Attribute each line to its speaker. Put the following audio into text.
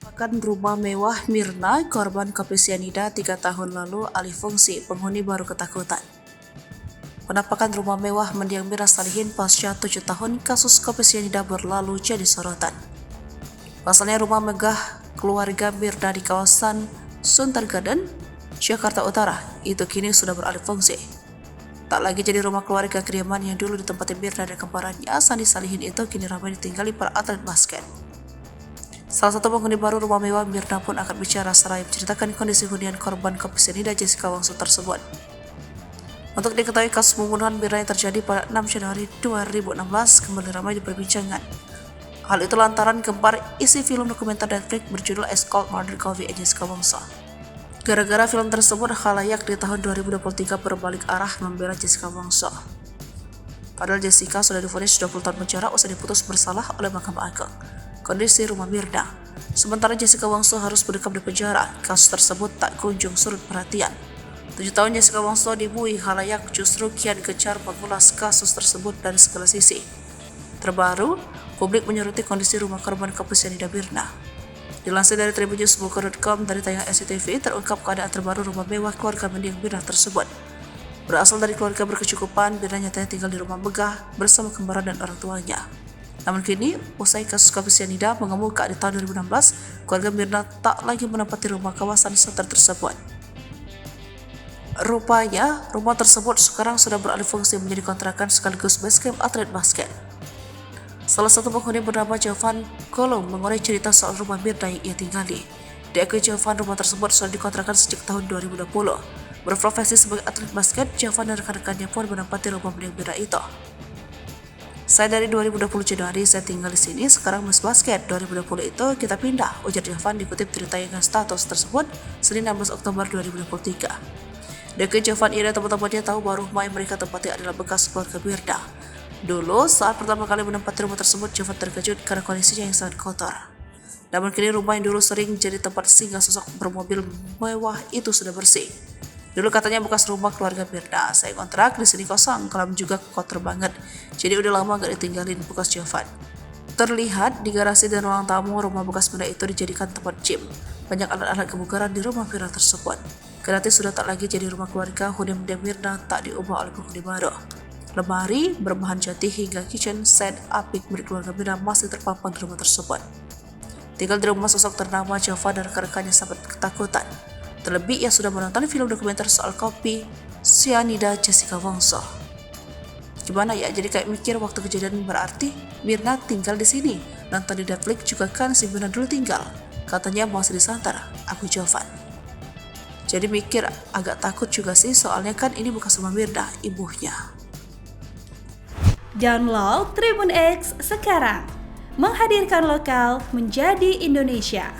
Speaker 1: Bahkan rumah mewah Mirna, korban kopi sianida 3 tahun lalu alih fungsi, penghuni baru ketakutan. Penampakan rumah mewah mendiang Mirna Salihin pasca 7 tahun kasus kopi sianida berlalu jadi sorotan. Pasalnya rumah megah keluarga Mirna di kawasan Sunter Garden, Jakarta Utara itu kini sudah beralih fungsi. Tak lagi jadi rumah keluarga kediaman yang dulu ditempati Mirna dan kembarannya Sandi Salihin itu kini ramai ditinggali para atlet basket. Salah satu penghuni baru rumah mewah Mirna pun akan bicara seraya menceritakan kondisi hunian korban kopi sianida Jessica Wangso tersebut. Untuk diketahui, kasus pembunuhan Mirna yang terjadi pada 6 Januari 2016 kembali ramai diperbincangkan. Hal itu lantaran gembar isi film dokumenter Netflix berjudul Ice Cold Murder Coffee Jessica Wangso. Gara-gara film tersebut, khalayak di tahun 2023 berbalik arah membela Jessica Wangso. Padahal Jessica sudah divonis 20 tahun penjara usai diputus bersalah oleh Mahkamah Agung. Kondisi rumah Mirna. Sementara Jessica Wangso harus mendekam di penjara, kasus tersebut tak kunjung surut perhatian. 7 tahun Jessica Wangso dibui khalayak justru kian gencar mengulas kasus tersebut dari segala sisi. Terbaru, publik menyoroti kondisi rumah korban kopi sianida Mirna. Dilansir dari tribunnews.com dari tayangan SCTV, terungkap keadaan terbaru rumah mewah keluarga mendiang Mirna tersebut. Berasal dari keluarga berkecukupan, Mirna nyatanya tinggal di rumah megah bersama kembaran dan orang tuanya. Namun kini, usai kasus kopi sianida mengemuka di tahun 2016, keluarga Mirna tak lagi menempati rumah kawasan Sunter tersebut. Rupanya, rumah tersebut sekarang sudah beralih fungsi menjadi kontrakan sekaligus basecamp atlet basket. Salah satu penghuni bernama Jovan Kolom mengurai cerita soal rumah Mirna yang ia tinggali. Diakui Jovan, rumah tersebut sudah dikontrakan sejak tahun 2020. Berprofesi sebagai atlet basket, Jovan dan rekan-rekannya pun menempati rumah mendiang Mirna itu. Saya dari 2020 Januari saya tinggal di sini, sekarang mes basket. 2020 itu kita pindah, ujar Jovan dikutip dari tayangan status tersebut Senin 16 Oktober 2023. Dari Jovan, ia dan teman-temannya tahu bahwa rumah yang mereka tempati adalah bekas keluarga Mirna. Dulu saat pertama kali menempati rumah tersebut, Jovan terkejut karena kondisinya yang sangat kotor. Namun kini rumah yang dulu sering jadi tempat singgah sosok bermobil mewah itu sudah bersih. Dulu katanya bekas rumah keluarga Mirna, saya kontrak di sini kosong, kolam juga kotor banget. Jadi udah lama gak ditinggalin, bekas Jovan. Terlihat di garasi dan ruang tamu rumah bekas Mirna itu dijadikan tempat gym. Banyak alat-alat kebugaran di rumah Mirna tersebut. Kendati sudah tak lagi jadi rumah keluarga, hunian Mirna tak diubah oleh penghuni baru. Lemari berbahan jati hingga kitchen set apik milik keluarga Mirna masih terpampang di rumah tersebut. Tinggal di rumah sosok ternama Jovan dan rekan-rekannya sempat ketakutan. Terlebih ia sudah menonton film dokumenter soal kopi sianida Jessica Wangso. Gimana ya, jadi kayak mikir waktu kejadian berarti Mirna tinggal di sini. Nonton di Netflix juga kan si Mirna dulu tinggal. Katanya masih di Sunter, aku Jovan. Jadi mikir agak takut juga sih, soalnya kan ini bekas rumah Mirna, ibunya.
Speaker 2: Download Tribun X sekarang, menghadirkan lokal menjadi Indonesia.